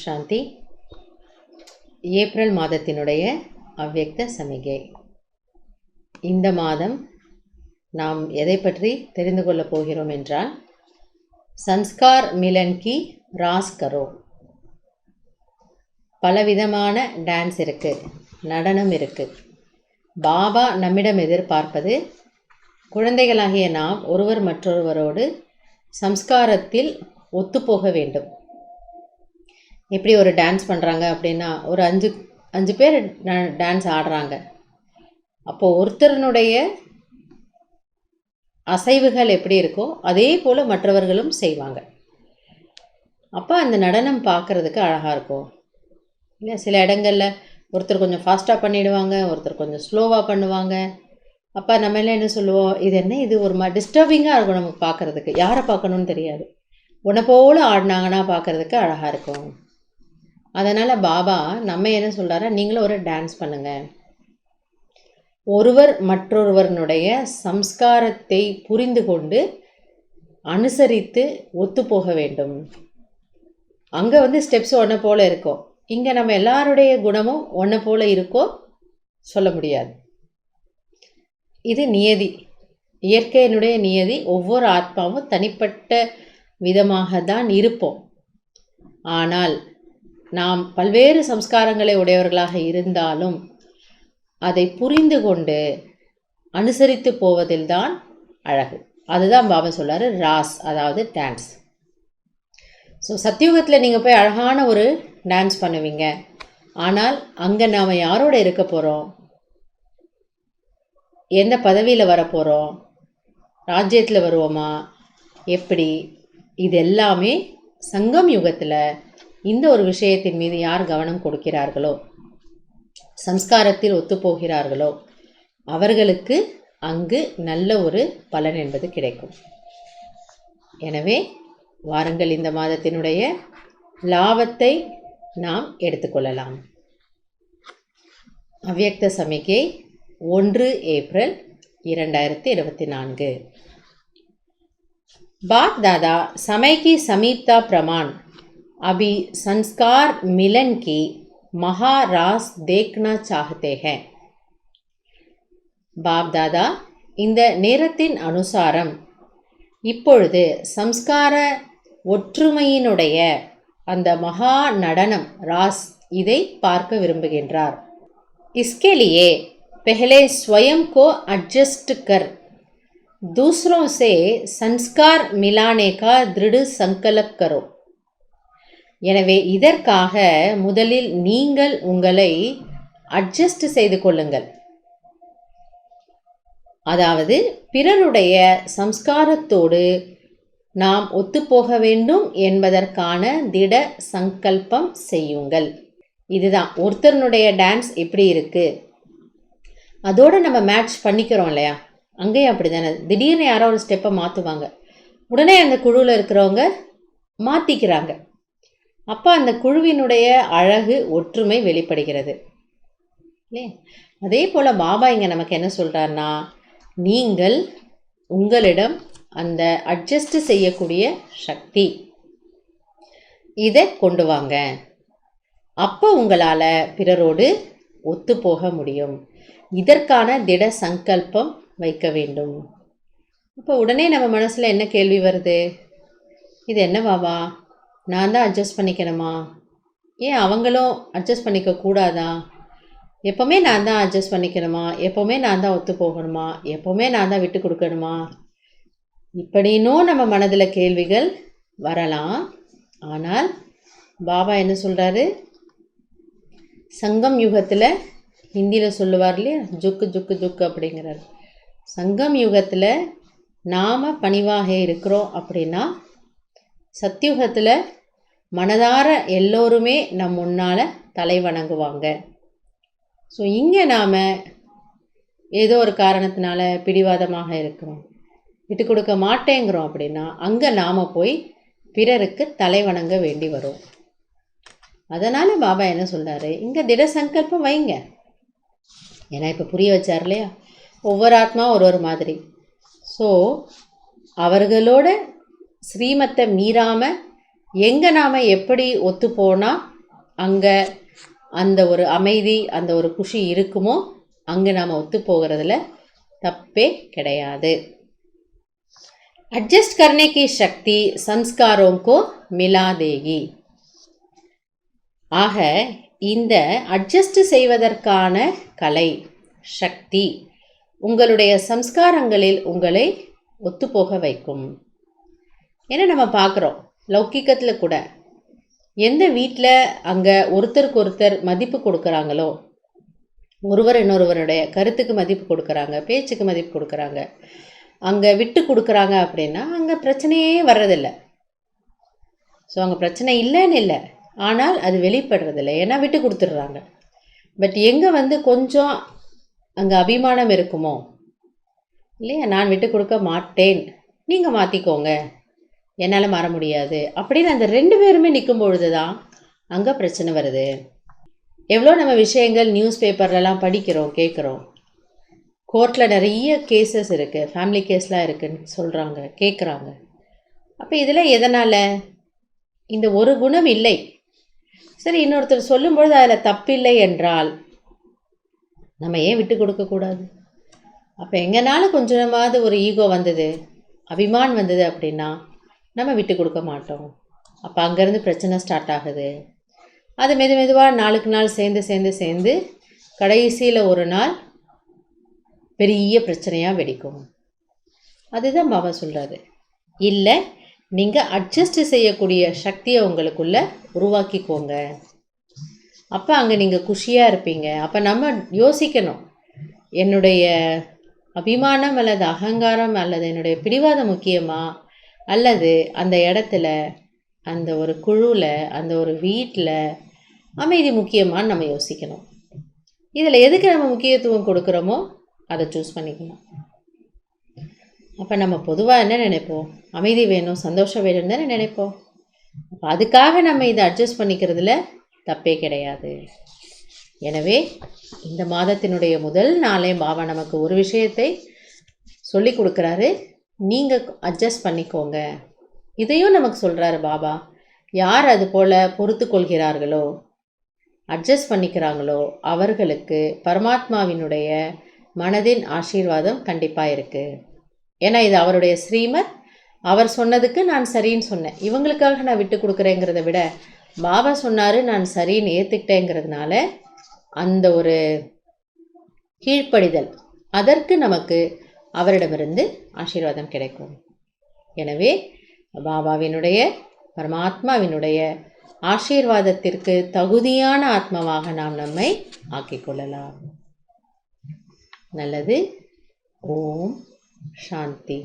சாந்தி. April மாதத்தினுடைய அவ்யக்த சமிகை. இந்த மாதம் நாம் எதை பற்றி தெரிந்து கொள்ளப் போகிறோம் என்றால், சன்ஸ்கார் மிலன் கி ராஸ் கரோ. பலவிதமான டான்ஸ் இருக்குது, நடனம் இருக்குது. பாபா நம்மிடம் எதிர்பார்ப்பது, குழந்தைகளாகிய நாம் ஒருவர் மற்றொருவரோடு சம்ஸ்காரத்தில் ஒத்துப்போக வேண்டும். எப்படி ஒரு டான்ஸ் பண்ணுறாங்க அப்படின்னா, ஒரு அஞ்சு பேர் டான்ஸ் ஆடுறாங்க. அப்போது ஒருத்தருனுடைய அசைவுகள் எப்படி இருக்கோ அதே போல் மற்றவர்களும் செய்வாங்க. அப்போ அந்த நடனம் பார்க்குறதுக்கு அழகாக இருக்கும் இல்லை? சில இடங்களில் ஒருத்தர் கொஞ்சம் ஃபாஸ்ட்டாக பண்ணிவிடுவாங்க, ஒருத்தர் கொஞ்சம் ஸ்லோவாக பண்ணுவாங்க. அப்போ நம்ம எல்லாம் என்ன சொல்லுவோம், இது என்ன, இது ஒரு டிஸ்டர்பிங்காக இருக்கும் நமக்கு பார்க்குறதுக்கு. யாரை பார்க்கணுன்னு தெரியாது. உன்னை போல் ஆடினாங்கன்னா பார்க்குறதுக்கு அழகாக இருக்கும். அதனால் பாபா நம்ம என்ன சொல்கிறாரா, நீங்களும் ஒரு டான்ஸ் பண்ணுங்கள். ஒருவர் மற்றொருவருடைய சம்ஸ்காரத்தை புரிந்து கொண்டு அனுசரித்து ஒத்துப்போக வேண்டும். அங்கே ஸ்டெப்ஸ் ஒன்றை போல் இருக்கும், இங்கே நம்ம எல்லாருடைய குணமும் ஒன்றை போல் இருக்கோ சொல்ல முடியாது. இது நியதி, இயற்கையினுடைய நியதி. ஒவ்வொரு ஆத்மாவும் தனிப்பட்ட விதமாக தான் இருப்போம். ஆனால் நாம் பல்வேறு சம்ஸ்காரங்களை உடையவர்களாக இருந்தாலும் அதை புரிந்து கொண்டு அனுசரித்து போவதில்தான் அழகு. அதுதான் பாபா சொல்கிறாரு, ராஸ், அதாவது டான்ஸ். ஸோ சத்தியுகத்தில் நீங்கள் போய் அழகான ஒரு டான்ஸ் பண்ணுவீங்க. ஆனால் அங்கே நாம் யாரோட இருக்க போகிறோம், எந்த பதவியில் வரப்போகிறோம், ராஜ்யத்தில் வருவோமா, எப்படி, இது எல்லாமே சங்கம் யுகத்தில் இந்த ஒரு விஷயத்தின் மீது யார் கவனம் கொடுக்கிறார்களோ, சம்ஸ்காரத்தில் ஒத்துப்போகிறார்களோ, அவர்களுக்கு அங்கு நல்ல ஒரு பலன் என்பது கிடைக்கும். எனவே வாருங்கள், இந்த மாதத்தினுடைய லாபத்தை நாம் எடுத்துக்கொள்ளலாம். அவ்யக்த சமிகை 1 ஏப்ரல் 2024. बाप दादा समय की समीपता प्रमाण अभी संस्कार मिलन की महारास देखना चाहते हैं. பாப் தாதா இந்த நேரத்தின் அனுசாரம் இப்பொழுது சம்ஸ்கார ஒற்றுமையினுடைய அந்த மகா நடனம் ராஸ், இதை பார்க்க விரும்புகின்றார். इसके लिए पहले स्वयं को एडजस्ट कर दूसरों से संस्कार मिलाने का दृढ़ संकल्प करो. எனவே இதற்காக முதலில் நீங்கள் உங்களை அட்ஜஸ்ட் செய்து கொள்ளுங்கள். அதாவது பிறருடைய சம்ஸ்காரத்தோடு நாம் ஒத்துப்போக வேண்டும் என்பதற்கான திட சங்கல்பம் செய்யுங்கள். இதுதான் ஒருத்தருடைய டான்ஸ் எப்படி இருக்குது, அதோடு நம்ம மேட்ச் பண்ணிக்கிறோம் இல்லையா? அங்கேயும் அப்படி தானே. திடீர்னு யாரோ ஒரு ஸ்டெப்பை மாற்றுவாங்க, உடனே அந்த குழுவில் இருக்கிறவங்க மாற்றிக்கிறாங்க. அப்போ அந்த குழுவினுடைய அழகு, ஒற்றுமை வெளிப்படுகிறது இல்லையே? அதே போல் பாபா இங்கே நமக்கு என்ன சொல்கிறாருன்னா, நீங்கள் உங்களிடம் அந்த அட்ஜஸ்ட் செய்யக்கூடிய சக்தி, இதை கொண்டு வாங்க. அப்போ உங்களால் பிறரோடு ஒத்துப்போக முடியும். இதற்கான திட சங்கல்பம் வைக்க வேண்டும். இப்போ உடனே நம்ம மனசில் என்ன கேள்வி வருது, இது என்ன பாபா, நான் தான் அட்ஜஸ்ட் பண்ணிக்கணுமா, ஏன் அவங்களும் அட்ஜஸ்ட் பண்ணிக்க கூடாதா, எப்போவுமே நான் தான் அட்ஜஸ்ட் பண்ணிக்கணுமா, எப்போவுமே நான் தான் ஒத்து போகணுமா, எப்போவுமே நான் தான் விட்டு கொடுக்கணுமா, இப்படின்னும் நம்ம மனதில் கேள்விகள் வரலாம். ஆனால் பாபா என்ன சொல்கிறாரு, சங்கம் யுகத்தில் ஹிந்தியில் சொல்லுவார் இல்லையா, ஜுக்கு ஜுக்கு ஜுக்கு அப்படிங்கிறார். சங்கம் யுகத்தில் நாம் பணிவாக இருக்கிறோம் அப்படின்னா, சத்தியுகத்தில் மனதார எல்லோருமே நம் முன்னால் தலை வணங்குவாங்க. ஸோ இங்கே நாம் ஏதோ ஒரு காரணத்தினால பிடிவாதமாக இருக்கிறோம், விட்டு கொடுக்க மாட்டேங்கிறோம் அப்படின்னா, அங்கே நாம் போய் பிறருக்கு தலை வணங்க வேண்டி வரும். அதனால் பாபா என்ன சொல்கிறாரு, இங்கே திட சங்கல்பம் வைங்க. ஏன்னா இப்போ புரிய வச்சார் இல்லையா, ஒவ்வொரு ஆத்மா ஒரு மாதிரி. ஸோ அவர்களோட ஸ்ரீமத்தை மீறாமல் எங்கே நாம் எப்படி ஒத்து போனால் அங்கே அந்த ஒரு அமைதி, அந்த ஒரு குஷி இருக்குமோ அங்கே நாம் ஒத்து போகிறதுல தப்பே கிடையாது. एडजस्ट करने की शक्ति संस्कारों को मिला देगी. ஆக இந்த அட்ஜஸ்ட் செய்வதற்கான கலை சக்தி உங்களுடைய சம்ஸ்காரங்களில் உங்களை ஒத்துப்போக வைக்கும். ஏன்னா நம்ம பார்க்குறோம் லௌகிக்கத்தில் கூட எந்த வீட்டில் அங்கே ஒருத்தருக்கு ஒருத்தர் மதிப்பு கொடுக்குறாங்களோ, ஒருவர் இன்னொருவருடைய கருத்துக்கு மதிப்பு கொடுக்குறாங்க, பேச்சுக்கு மதிப்பு கொடுக்குறாங்க, அங்கே விட்டு கொடுக்குறாங்க அப்படின்னா அங்கே பிரச்சனையே வர்றதில்லை. ஸோ அங்கே பிரச்சனை இல்லைன்னு இல்லை, ஆனால் அது வெளிப்படுறதில்லை, ஏன்னா விட்டு கொடுத்துட்றாங்க. பட் எங்கே கொஞ்சம் அங்கே அபிமானம் இருக்குமோ இல்லையா, நான் விட்டு கொடுக்க மாட்டேன், நீங்கள் மாற்றிக்கோங்க, என்னால் மாற முடியாது அப்படின்னு அந்த 2 பேருமே நிற்கும் பொழுது தான் அங்கே பிரச்சனை வருது. எவ்வளோ நம்ம விஷயங்கள் நியூஸ் பேப்பர்லலாம் படிக்கிறோம், கேட்குறோம். கோர்ட்டில் நிறைய கேசஸ் இருக்குது, ஃபேமிலி கேஸ்லாம் இருக்குதுன்னு சொல்கிறாங்க, கேட்குறாங்க. அப்போ இதில் எதனால் இந்த ஒரு குணம் இல்லை, சரி இன்னொருத்தர் சொல்லும்பொழுது அதில் தப்பில்லை என்றால் நம்ம ஏன் விட்டு கொடுக்கக்கூடாது? அப்போ எங்கனாலும் கொஞ்சமாவது ஒரு ஈகோ வந்தது, அபிமான் வந்தது அப்படின்னா நம்ம விட்டு கொடுக்க மாட்டோம். அப்போ அங்கேருந்து பிரச்சனை ஸ்டார்ட் ஆகுது. அது மெதுவாக நாளுக்கு நாள் சேர்ந்து கடைசியில் ஒரு நாள் பெரிய பிரச்சனையாக வெடிக்கும். அதுதான் பாபா சொல்கிறாரு, இல்லை நீங்கள் அட்ஜஸ்ட் செய்யக்கூடிய சக்தியை உங்களுக்குள்ளே உருவாக்கிக்கோங்க. அப்போ அங்கே நீங்கள் குஷியாக இருப்பீங்க. அப்போ நம்ம யோசிக்கணும், என்னுடைய அபிமானம் அல்லது அகங்காரம் அல்லது என்னுடைய பிடிவாதம் முக்கியமா, அல்லது அந்த இடத்துல அந்த ஒரு குழுவில் அந்த ஒரு வீட்டில் அமைதி முக்கியமானு நம்ம யோசிக்கணும். இதில் எதுக்கு நம்ம முக்கியத்துவம் கொடுக்குறோமோ அதை சூஸ் பண்ணிக்கணும். அப்போ நம்ம பொதுவாக என்ன நினைப்போம், அமைதி வேணும், சந்தோஷம் வேணும்னு தானே நினைப்போம். அப்போ அதுக்காக நம்ம இதை அட்ஜஸ்ட் பண்ணிக்கிறதுல தப்பே கிடையாது. எனவே இந்த மாதத்தினுடைய முதல் நாளே பாபா நமக்கு ஒரு விஷயத்தை சொல்லி கொடுக்குறாரு, நீங்கள் அட்ஜஸ்ட் பண்ணிக்கோங்க. இதையும் நமக்கு சொல்கிறாரு பாபா, யார் அது போல் பொறுத்து கொள்கிறார்களோ, அட்ஜஸ்ட் பண்ணிக்கிறாங்களோ அவர்களுக்கு பரமாத்மாவினுடைய மனதின் ஆசீர்வாதம் கண்டிப்பாக இருக்குது. ஏன்னா இது அவருடைய ஸ்ரீமத், அவர் சொன்னதுக்கு நான் சரின்னு சொன்னேன். இவங்களுக்காக நான் விட்டு கொடுக்குறேங்கிறத விட பாபா சொன்னார் நான் சரின்னு ஏற்றுக்கிட்டேங்கிறதுனால அந்த ஒரு கீழ்ப்படிதல், அதற்கு நமக்கு அவரிடமிருந்து ஆசீர்வாதம் கிடைக்கும். எனவே பாபாவினுடைய பரமாத்மாவினுடைய ஆசீர்வாதத்திற்கு தகுதியான ஆத்மாவாக நாம் நம்மை ஆக்கிக்கொள்ளலாம். நல்லது. ஓம் சாந்தி.